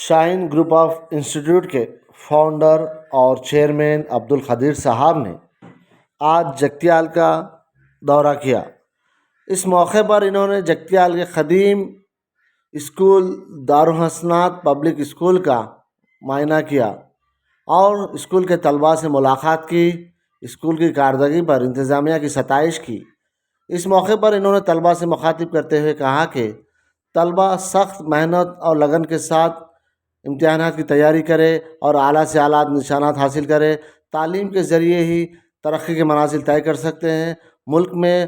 Shine group of institute کے founder اور chairman Abdul Qadeer صاحب نے آج جگتیال کا دورہ کیا۔ اس موقع پر انہوں نے جگتیال کے قدیم اسکول دارالحسنات پبلک اسکول کا معائنہ کیا اور اسکول کے طلباء سے ملاقات کی، اسکول کی کارکردگی پر انتظامیہ کی ستائش کی۔ اس موقع پر انہوں نے طلباء سے مخاطب کرتے ہوئے کہا کہ طلباء سخت محنت اور لگن کے ساتھ امتحانات کی تیاری کرے اور اعلیٰ سے اعلیٰ نشانات حاصل کرے۔ تعلیم کے ذریعے ہی ترقی کے منازل طے کر سکتے ہیں۔ ملک میں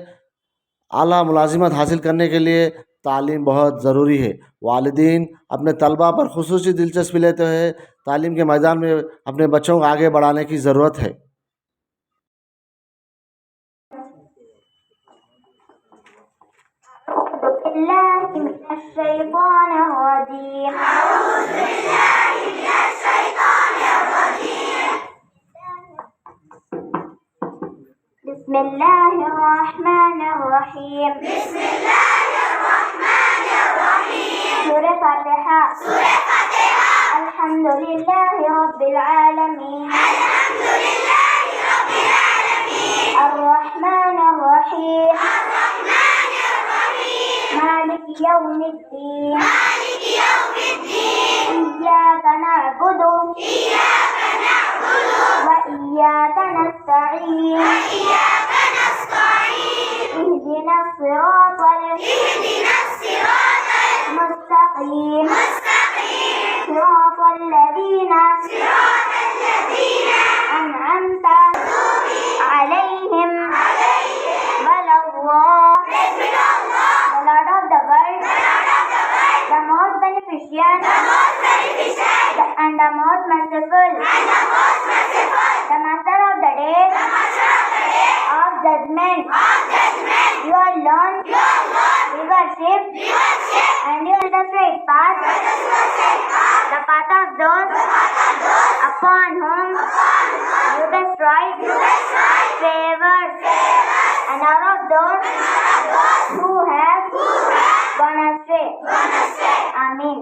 اعلیٰ ملازمت حاصل کرنے کے لیے تعلیم بہت ضروری ہے۔ والدین اپنے طلباء پر خصوصی دلچسپی لیتے ہوئے تعلیم کے میدان میں اپنے بچوں کو آگے بڑھانے کی ضرورت ہے۔ بسم اللہ الرحمن الرحیم۔ بسم اللہ الرحمن الرحیم۔ سورہ فاتحہ۔ سورہ فاتحہ۔ الحمدللہ رب العالمین۔ الحمدللہ رب العالمین۔ الرحمن الرحیم۔ الرحمن الرحیم۔ مالک یوم الدین۔ مالک یوم الدین۔ ایاک نعبد۔ ایاک نعبد۔ وإياك نستعين۔ وإياك نستعين۔ اهدنا الصراط المستقيم۔ صراط الذين أنعمت عليهم غير المغضوب عليهم ولا الضالين. The most beneficent and the most merciful, the master of the day of judgment. You alone we worship, and you are the straight path, the path of those upon whom you destroyed favors, and are of those who have gone astray. Amen.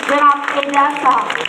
جناب اعجاز صاحب۔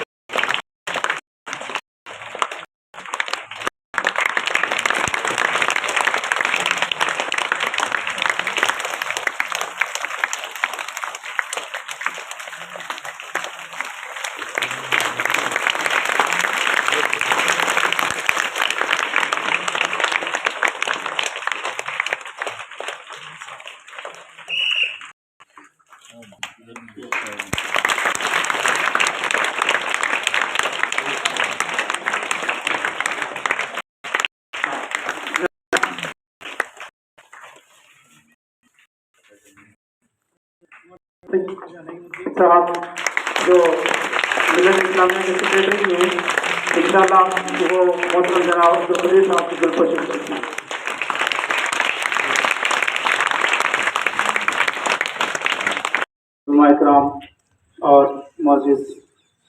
صاحب جو ملت اسلامیہ کے secretary ہیں इंशाअल्लाह वो मोहतरम जनाब अब्दुल कदीर साहब की दिलखुश करते हैं। इकराम और मुअज़्ज़िज़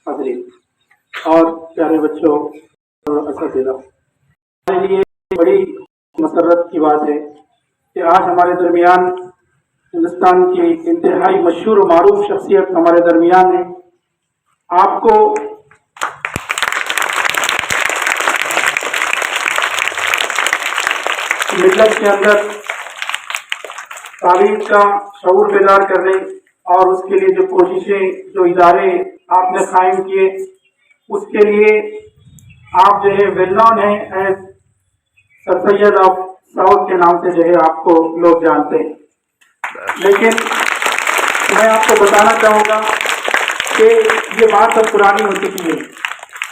हाज़रीन और प्यारे बच्चों और असातिज़ा, हमारे लिए बड़ी मसरत की बात है कि आज हमारे दरमियान हिंदुस्तान की इंतहाई मशहूर और मारूफ शख्सियत हमारे दरमियान है। आपको मिल्लत के अंदर तारीख का शऊर बेदार करने और उसके लिए जो कोशिशें, जो इदारे आपने कायम किए, उसके लिए आप जो है वेल नॉन हैं as Sir Syed of south के नाम से जो है आपको लोग जानते हैं। लेकिन मैं आपको बताना चाहूँगा कि ये बात अब पुरानी हो चुकी है।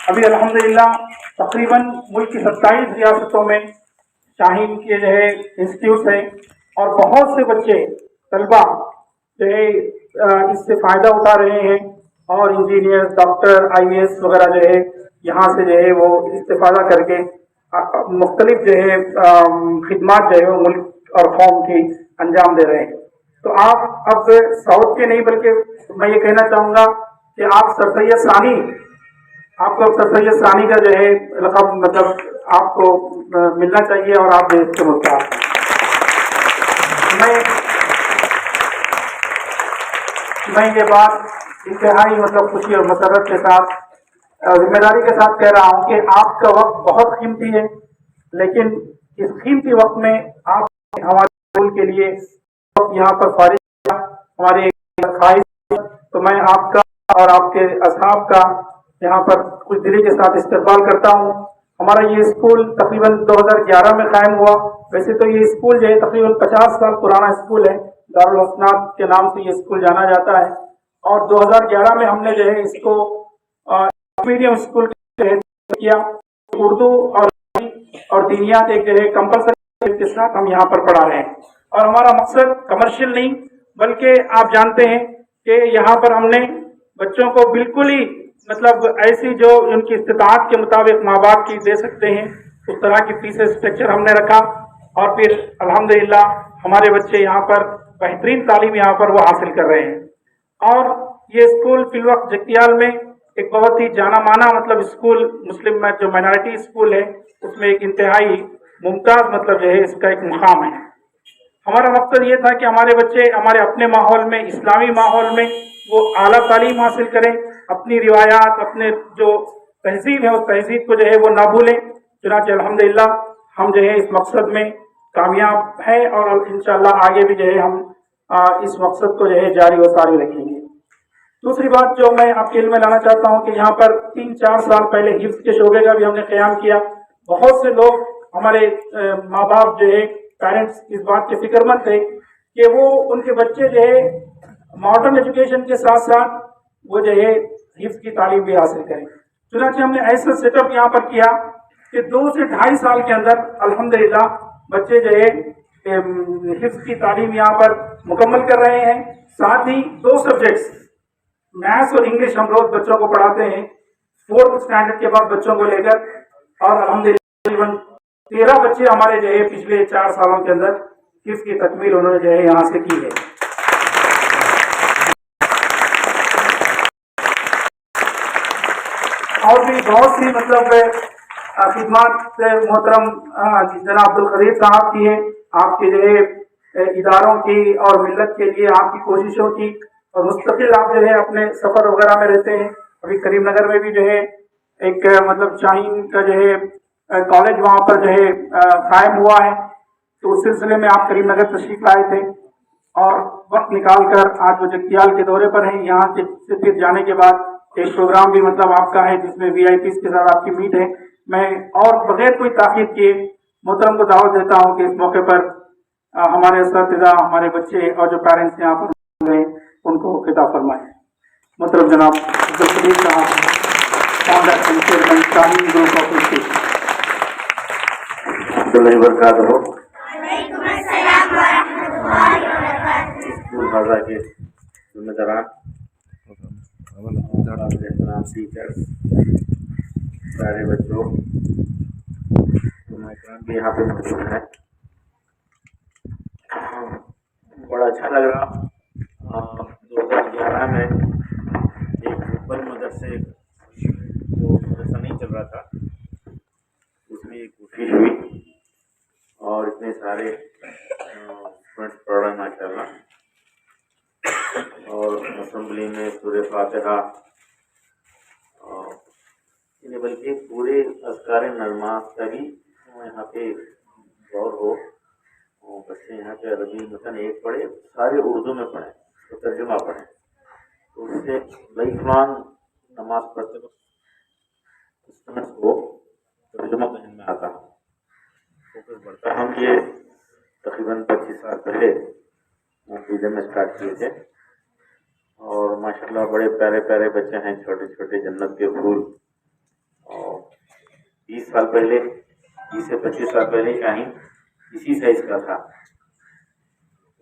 अभी अल्हम्दुलिल्लाह तकरीबन मुल्क की 27 रियासतों में शाहीन के जो है इंस्टीट्यूट हैं और बहुत से बच्चे तलबा जो है इससे फ़ायदा उठा रहे हैं और इंजीनियर, डॉक्टर, IAS वगैरह जो है यहाँ से जो है वो इस्तेफादा करके मुख्तलिफ जो है खिदमात जो है मुल्क और कौम की अंजाम दे रहे हैं। तो आप अब साउथ के नहीं बल्कि मैं ये कहना चाहूँगा कि आप सर सैयद सानी, आपको सर सैयद सानी का जो है लक़ब मतलब आपको मिलना चाहिए और आप देश के मुख्तार। मैं ये बात इंतहाई मतलब खुशी और मसरत के साथ जिम्मेदारी के साथ कह रहा हूँ कि आपका वक्त बहुत कीमती है, लेकिन इस कीमती वक्त में आप हमारे स्कूल के लिए यहाँ पर फारिग किया, हमारी ख्वाहिश, तो मैं आपका और आपके असहाब का यहाँ पर कुछ दिली के साथ इस्तकबाल करता हूँ। हमारा ये स्कूल तकरीबन 2011 में कायम हुआ। वैसे तो ये स्कूल जो है तकरीबन 50 साल पुराना स्कूल है, दारुल हसनात के नाम से ये स्कूल जाना जाता है। और 2011 में हमने जो है इसको मीडियम स्कूल किया, उर्दू और दीनियात एक जो है कंपलसरी के साथ हम यहाँ पर पढ़ा रहे हैं। और हमारा मकसद कमर्शियल नहीं बल्कि आप जानते हैं कि यहाँ पर हमने बच्चों को बिल्कुल ही मतलब ऐसी जो उनकी इस्तिताअत के मुताबिक माँ बाप की दे सकते हैं उस तरह की फीस स्ट्रक्चर हमने रखा और फिर अल्हम्दुलिल्लाह हमारे बच्चे यहाँ पर बेहतरीन तालीम यहाँ पर वो हासिल कर रहे हैं। और ये स्कूल फिलवक्त जगतियाल में एक बहुत ही जाना माना मतलब स्कूल मुस्लिम में जो माइनॉरिटी स्कूल है उसमें एक इंतहाई मुमताज़ मतलब जो है इसका एक मुकाम है। हमारा मकसद ये था कि हमारे बच्चे हमारे अपने माहौल में, इस्लामी माहौल में वो आला तालीम हासिल करें, अपनी रिवायात, अपने जो तहजीब है उस तहजीब को जो है वो ना भूलें। चुनांचे अल्हम्दुलिल्लाह हम जो है इस मकसद में कामयाब हैं और इंशाअल्लाह आगे भी जो है हम इस मकसद को जो है जारी व सारी रखेंगे। दूसरी बात जो मैं आपके इल्म में लाना चाहता हूँ कि यहाँ पर 3-4 साल पहले हिफ्ज़ के शोबे का भी हमने क़याम किया। बहुत से लोग हमारे माँ बाप जो है पेरेंट्स इस बात के फिक्रमंद थे कि वो उनके बच्चे जो है मॉडर्न एजुकेशन के साथ साथ वो जो है हिफ्ज़ की तालीम भी हासिल करें। चुनांचे हमने ऐसा सेटअप यहाँ पर किया कि 2 से 2.5 साल के अंदर अल्हम्दुलिल्लाह बच्चे जो है हिफ्ज़ की तालीम यहाँ पर मुकम्मल कर रहे हैं। साथ ही 2 सब्जेक्ट्स मैथ्स और इंग्लिश हम रोज बच्चों को पढ़ाते हैं 4th स्टैंडर्ड के बाद बच्चों को लेकर, और अल्हम्दुलिल्लाह 13 बच्चे हमारे जो है पिछले 4 सालों के अंदर हिफ्ज़ की तकमील उन्होंने जो है यहाँ से की है। और भी बहुत सी मतलब खिदमत मोहतरम जनाब अब्दुल कदीर साहब की है, आपके जो है इदारों की और मिल्लत के लिए आपकी कोशिशों की, और मुस्तकिल आप जो है अपने सफ़र वगैरह में रहते हैं। अभी करीमनगर में भी जो है एक मतलब शाहीन का जो है कॉलेज वहाँ पर जो है कायम हुआ है, तो उस सिलसिले में आप करीमनगर तशरीफ लाए थे और वक्त निकाल कर आज वो जगतियाल के दौरे पर हैं। यहाँ से फिर जाने के बाद एक प्रोग्राम भी मतलब आपका है जिसमें VIPs के साथ आपकी मीट है। मैं और बगैर कोई ताक़ीद किए मोहतरम को दावत देता हूँ कि इस मौके पर हमारे असातिज़ा, हमारे बच्चे और जो पेरेंट्स यहाँ पर हैं उनको खिताब फरमाएं। मोहतरम जनाब अब्दुल कदीर साहब, founder and chairman Shaheen group of school हाजा के जिम्मेदारान, टीचर्स, सारे बच्चों भी यहाँ पे मौजूद है। बड़ा अच्छा लग रहा। 2011 में एक बल मदरसे जो मदरसा नहीं चल रहा था उसमें एक कोशिश हुई और इतने सारे स्टूडेंट्स पढ़ रहे माशाल्लाह। और असेंबली में सूरह फातिहा इन्हें बल्कि पूरे अज़कार नज़मात का भी यहाँ पे गौर हो और बच्चे यहाँ पे अरबी मतन एक पढ़े, सारे उर्दू में पढ़ें तो तर्जुमा पढ़ें, तो उससे लाइफलॉन्ग नमाज पढ़ते वक्त स्टूडेंट्स को तर्जुमा पहन में आता तो फिर बढ़ता। हम ये तकरीबन 25 साल पहले नतीजे में स्टार्ट किए थे और माशाल्लाह बड़े प्यारे प्यारे बच्चे हैं, छोटे छोटे जन्नत के फूल। और 20 साल पहले, 20 से 25 साल पहले शाहीन इसी साइज का था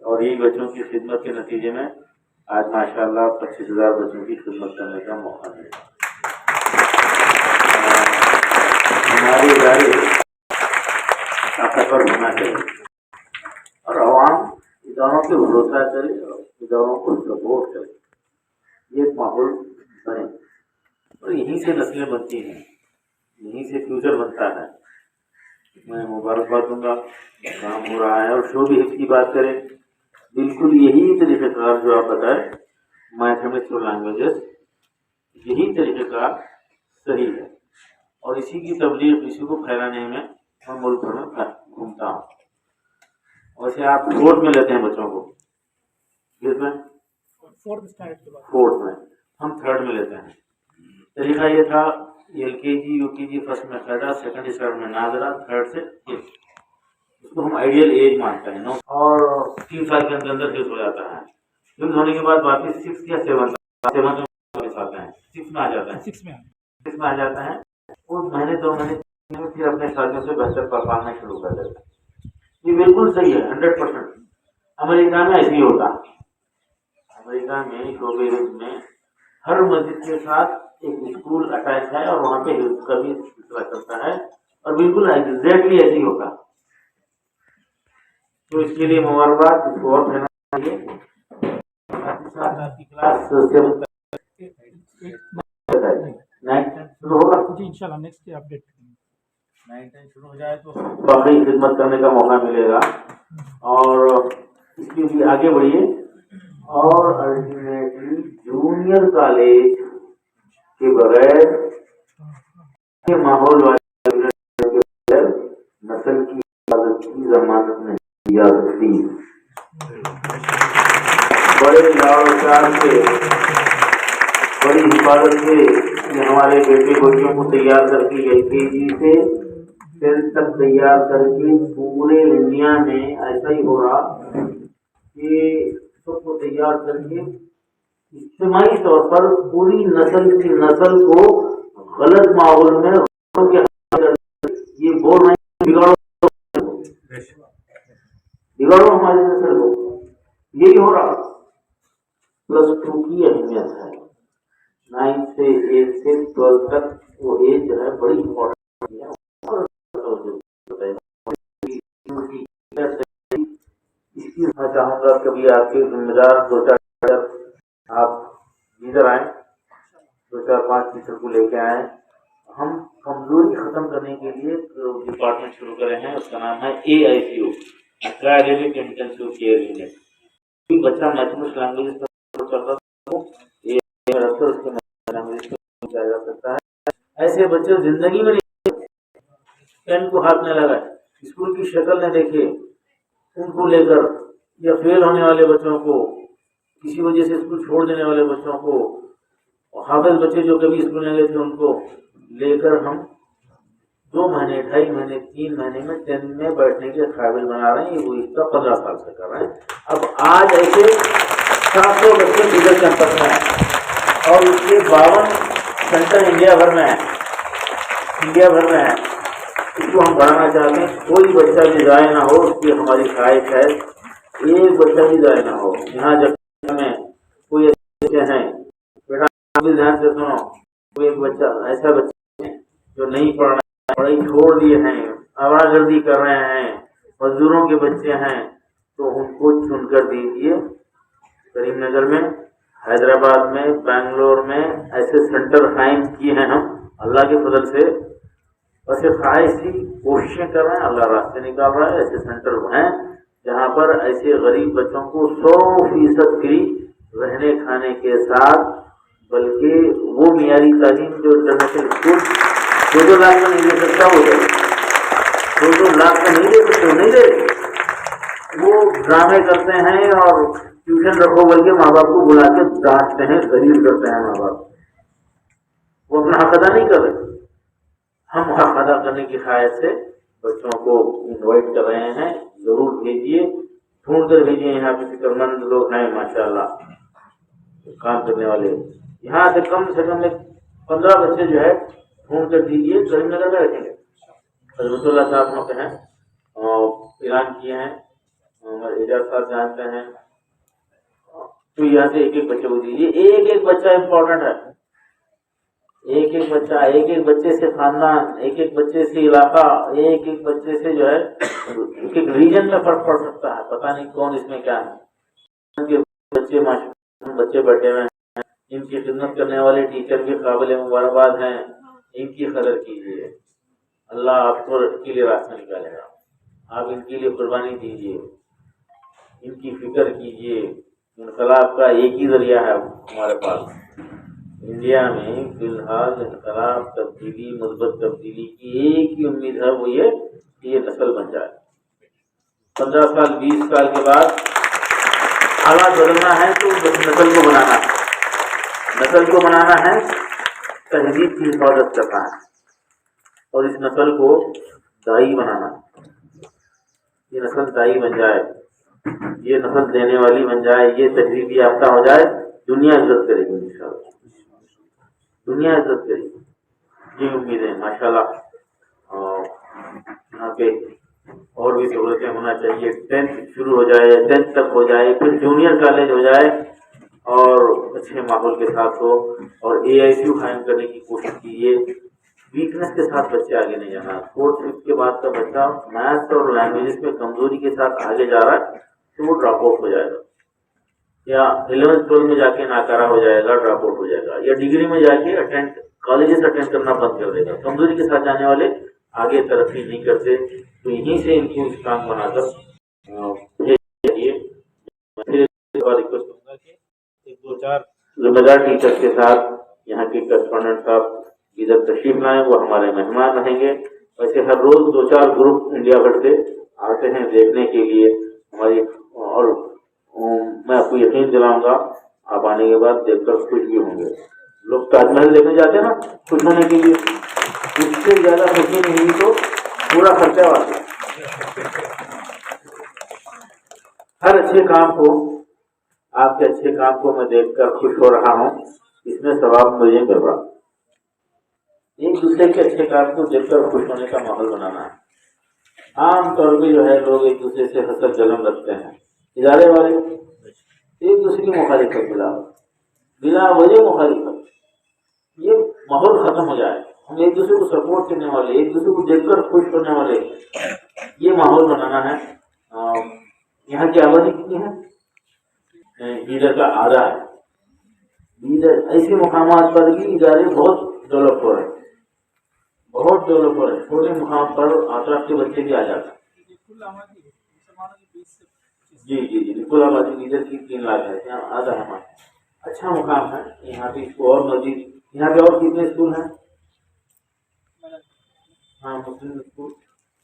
और यही बच्चों की खिदमत के नतीजे में आज माशाल्लाह 25,000 बच्चों की खिदमत करने का मौका मिला। हमारे इदारे ताकतवर होना चाहिए और आवाम इदारों पे भरोसा करे और इदारों को सपोर्ट करे, ये एक माहौल बने और यहीं से नस्लें बनती हैं, यहीं से फ्यूचर बनता है। मैं मुबारकबाद दूंगा, काम हो रहा है। और शो भी की बात करें, बिल्कुल यही तरीक़ेकार जो आप बताए मैथमेटिक्स और लैंग्वेजेस, यही तरीक़ेकार सही है और इसी की तबलीग इसी को फैलाने में मैं मुल्क भर में घूमता हूँ। वैसे आप 4th में लेते हैं बच्चों को, किसमें? 4th में, हम 3rd में लेते हैं। तरीका ये था LKG UKG फर्स्ट में फ़ायदा, सेकंड स्टैंडर्ड में नाजरा, 3rd से 8th। इसको हम आइडियल एज मानते हैं और 3 साल के अंदर फिक्स हो जाता है। फिक्स होने के बाद वापिस 6th या 7th में वापिस आते हैं, 6 में आ जाते हैं, 6 में आ जाते हैं। वो महीने 2 महीने में फिर अपने साथियों से बेहतर पढ़ाना शुरू कर देते हैं। ये बिल्कुल सही है, 100%। अमेरिका में ऐसे ही होता है। अमेरिका में शोबे में हर मस्जिद के साथ एक स्कूल अटैच है और वहाँ पे हिफ्ज़ का भी सिलसिला चलता है और बिल्कुल एग्जैक्टली ऐसे ही होता। तो इसके लिए मुबारकबाद, इसको और देना चाहिए। आपकी क्लास शुरू होगा जी इंशाल्लाह, नेक्स्ट डे अपडेट 9-10 शुरू हो जाए तो बाकी खिदमत करने का मौका मिलेगा और इसके लिए आगे बढ़िए। और अल्टीमेटली जूनियर कॉलेज के बगैर के माहौल वाले नस्ल की हिफाजत की जमानत नहीं दी जा सकती। बड़े लाड़ से, बड़ी हिफाजत से हमारे बेटे बच्चों को तैयार करके LKG से 10th तक तैयार करके पूरे इंडिया में ऐसा ही हो रहा कि सबको तैयार करके इज्तिमाई तौर पर पूरी नस्ल की नस्ल को गलत माहौल में ये बोल रहे हैं बिगाड़ो हमारी नस्ल को, यही हो रहा। +2 की अहमियत है, 9 से 8 से 12 तक वो एज जो है बड़ी इम्पोर्टेंट है। इसकी मैं चाहूँगा कभी आपके जिम्मेदार 2-4 आप इधर आए, 2-4-5 टीचर को लेके आए। हम कमजोरी खत्म करने के लिए डिपार्टमेंट शुरू करे हैं, उसका नाम है AICU, academic intensive care unit. बच्चा मैथमेटिक्स लैंग्वेज चल रहा था, उसके लैंग्वेज किया जा सकता है। ऐसे बच्चे जिंदगी में नहीं पेन को हाथ में लगाए, स्कूल की शक्ल न देखे, उनको लेकर या फेल होने वाले बच्चों को, किसी वजह से स्कूल छोड़ देने वाले बच्चों को, हाफिज बच्चे जो कभी स्कूल नहीं गए थे उनको लेकर हम 2 महीने, 2.5 महीने, 3 महीने में 10 में बैठने के काबिल बना रहे हैं। वो इसका 15 साल से कर रहे हैं। अब आज ऐसे 700 बच्चे डिजिटल कैंपस में हैं और इसके 52 सेंटर इंडिया भर में है, इसको हम बढ़ाना चाहते हैं। कोई बच्चा भी ज़ाया ना हो, उसकी हमारी ख्वाहिश है, एक बच्चा भी ज़ाया ना हो। यहाँ जब में कोई ऐसे हैं, बेटा ध्यान से सुनो, कोई एक बच्चा ऐसा बच्चा जो नहीं पढ़ रहे हैं, पढ़ाई छोड़ दिए हैं, आवागर्दी कर रहे हैं, मजदूरों के बच्चे हैं, तो उनको चुनकर दीजिए। करीमनगर में, हैदराबाद में, बेंगलोर में ऐसे सेंटर कायम किए हैं हम अल्लाह के फजल से। वैसे ख्वाहिश की कोशिशें कर रहे हैं, अल्लाह रास्ते निकाल रहा है। ऐसे सेंटर हैं जहाँ पर ऐसे गरीब बच्चों को 100% फ्री रहने खाने के साथ, बल्कि वो मियारी तालीम जो इंटरनेशनल स्कूल 2-2 लाख का नहीं दे सकता, हो जाए 2-2 लाख का नहीं दे सकते, नहीं दे। वो ड्रामे करते हैं और ट्यूशन रखो बोल के माँ बाप को बुला के डांटते हैं, जलील करते हैं माँ बाप। वो अपना हक अदा नहीं कर रहे। हम हक अदा करने की ख्वाहिश से बच्चों को इनवाइट कर रहे हैं। जरूर भेजिए, ढूंढ कर भेजिए। यहाँ पे फिक्रमंद लोग हैं माशाल्लाह, काम करने वाले। यहाँ से कम 15 बच्चे जो है ढूंढ कर दीजिए। करीमनगर में रखेंगे। हजरतुल्लाह साहब वहाँ पे हैं और ऐलान किए हैं, एजाज साहब जानते हैं। तो यहाँ से एक बच्चे को दीजिए। एक बच्चा इम्पोर्टेंट है। एक एक बच्चे से खानदान, एक बच्चे से इलाका, एक बच्चे से जो है एक रीजन में फर्क पड़ सकता है। पता नहीं कौन इसमें क्या है। उनके बच्चे माशाल्लाह बच्चे बैठे हुए हैं, इनकी खिदमत करने वाले टीचर भी काबिल मुबारकबाद हैं। इनकी कदर कीजिए, अल्लाह आपको इनके लिए रास्ता निकालेगा। आप इनके लिए कुर्बानी दीजिए, इनकी फिक्र कीजिए। इनकलाब का एक ही जरिया है हमारे पास इंडिया में फिलहाल। इनकलाब, तब्दीली, मुस्बत तब्दीली की एक ही उम्मीद है, वो ये कि ये नस्ल बन जाए। 15 साल 20 साल के बाद हालात बदलना है तो नस्ल को बनाना है। नस्ल को बनाना है, तहजीब की हिफाजत करना है और इस नस्ल को दाई बनाना है। ये नस्ल दाई बन जाए, ये नस्ल देने वाली बन जाए, ये तहजीब याफ्ता हो जाए, दुनिया इज्जत करेगी इंशाअल्लाह, दुनिया इज्जत करेगी। ये उम्मीद है माशाल्लाह। यहाँ पे और भी सहूलतें होना चाहिए। 10th शुरू हो जाए, 10th तक हो जाए, फिर जूनियर कॉलेज हो जाए और अच्छे माहौल के साथ हो। और AICU कायम करने की कोशिश कीजिए। वीकनेस के साथ बच्चे आगे नहीं जाना। 4th 5th के बाद का बच्चा मैथ्स और लैंग्वेजेस में कमजोरी के साथ आगे जा रहा है तो वो ड्रॉप आउट हो जाएगा, या 11th 12th में जाके नाकारा हो जाएगा, ड्रॉप आउट हो जाएगा, या डिग्री में जाके कॉलेजेस अटेंड करना बंद कर देगा। कमजोरी के साथ जाने वाले आगे तरक्की नहीं करते। तो यहीं से इनको स्ट्रांग बनाकर भेजिए। रिक्वेस्ट करूंगा कि 1-2-4 जिम्मेदार टीचर के साथ यहाँ के करस्पॉन्डेंट साहब इधर तशरीफ लाएं, वो हमारे मेहमान रहेंगे। वैसे हर रोज 2-4 ग्रुप इंडिया भर से आते हैं देखने के लिए हमारी। और मैं आपको यकीन दिलाऊंगा, आप आने के बाद देखकर खुश भी होंगे। लोग ताजमहल देखने जाते हैं ना खुश होने के लिए, इससे ज्यादा खुशी नहीं हुई तो पूरा खर्चा वाला। हर अच्छे काम को, आपके अच्छे काम को मैं देखकर खुश हो रहा हूँ, इसमें सवाब मुझे मिल रहा। एक दूसरे के अच्छे काम को देखकर खुश होने का माहौल बनाना है। आम तौर पे जो है लोग एक दूसरे से हसद जलन रखते हैं। इदारे वाले एक दूसरे की मुखालिफत बिला वजह मुखालिफत, ये माहौल खत्म हो जाए। हम एक दूसरे को सपोर्ट करने वाले, एक दूसरे को देखकर खुश करने वाले, ये माहौल बनाना है। यहाँ की आबादी कितनी है? लीडर का आधा है। लीडर ऐसे मुकामात पर भी इदारे बहुत डेवलप हो रहे हैं, बहुत डेवलप हो रहे हैं। छोटे मुकाम पर आसपास के बच्चे भी आ जाते हैं। जी बिल्कुल आबादी लीडर की 3 लाख है, यहाँ आधा हमारा अच्छा मुकाम है। यहाँ पे इसको और मजीद, यहाँ पे और कितने स्कूल हैं? हाँ, मुस्लिम स्कूल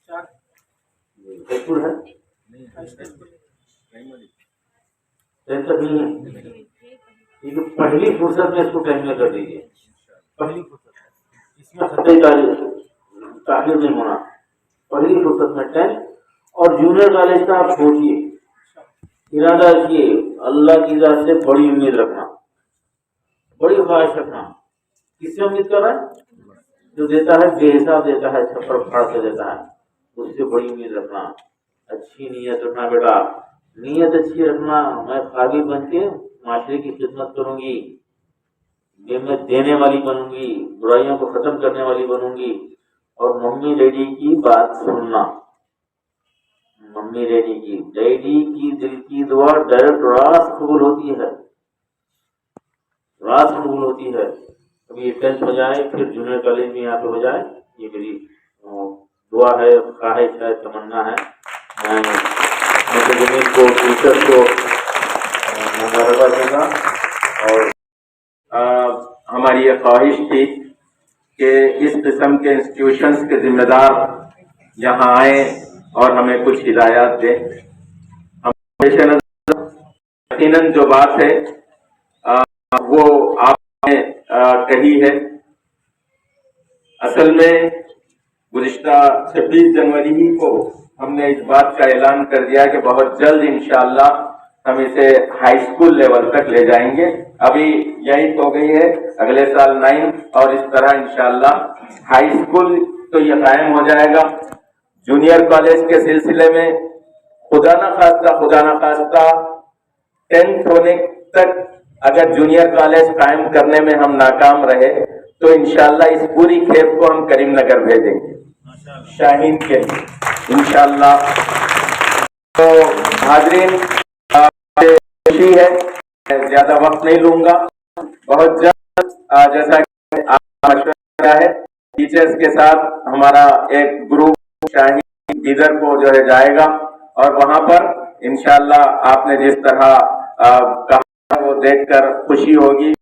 4 स्कूल है, 10 तक नहीं है। ये तो पहली फुर्सत में इसको टाइम में कर दीजिए, पहली फुर्सत, इसमें खतरे ताखिर नहीं होना। पहली फुर्सत में 10 और जूनियर कॉलेज का आप सोचिए, इरादा किए, अल्लाह की जात से बड़ी उम्मीद रखना, बड़ी ख्वाहिश रखना। किससे उम्मीद कर रहा है? जो देता है बेहिसाब देता है, छप्पर फाड़ के देता है, उससे बड़ी उम्मीद रखना। अच्छी नीयत रखना बेटा, नीयत अच्छी रखना। मैं काबिल बन के माशरे की खिदमत करूंगी, ये मैं देने वाली बनूंगी, बुराइयों को खत्म करने वाली बनूंगी। और मम्मी डैडी की बात सुनना, मम्मी डैडी की दिल की दुआ डायरेक्ट रास कबूल होती है, रास कबूल होती है। अभी ये 10th हो जाए, फिर जूनियर कॉलेज में यहाँ पे हो जाए, ये मेरी दुआ है, ख्वाहिश है, तमन्ना है। मैं जमीन को, टीचर को मुबारकबाद दूंगा। और हमारी ये ख्वाहिश थी कि इस किस्म के इंस्टीट्यूशंस के जिम्मेदार यहाँ आए और हमें कुछ हिदायत दें। हम यकीनन जो बात है वो आपने कही है। असल में गुज़िश्ता 26 जनवरी ही को हमने इस बात का ऐलान कर दिया कि बहुत जल्द इंशाअल्लाह हम इसे हाई स्कूल लेवल तक ले जाएंगे। अभी यही हो गई है, अगले साल 9 और इस तरह इंशाअल्लाह हाई स्कूल तो ये कायम हो जाएगा। जूनियर कॉलेज के सिलसिले में खुदा ना खास्ता 10th होने तक अगर जूनियर कॉलेज कायम करने में हम नाकाम रहे तो इंशाअल्लाह इस पूरी खेप को हम करीमनगर भेजेंगे शाहीन के लिए इंशाअल्लाह। तो हाजरीन, खुशी है, ज्यादा वक्त नहीं लूंगा। बहुत जल्द जैसा कि आप मशवरा है, टीचर्स के साथ हमारा एक ग्रुप शाहीन इधर को जो है जाएगा और वहां पर इंशाअल्लाह आपने जिस तरह कहा वो देखकर खुशी होगी।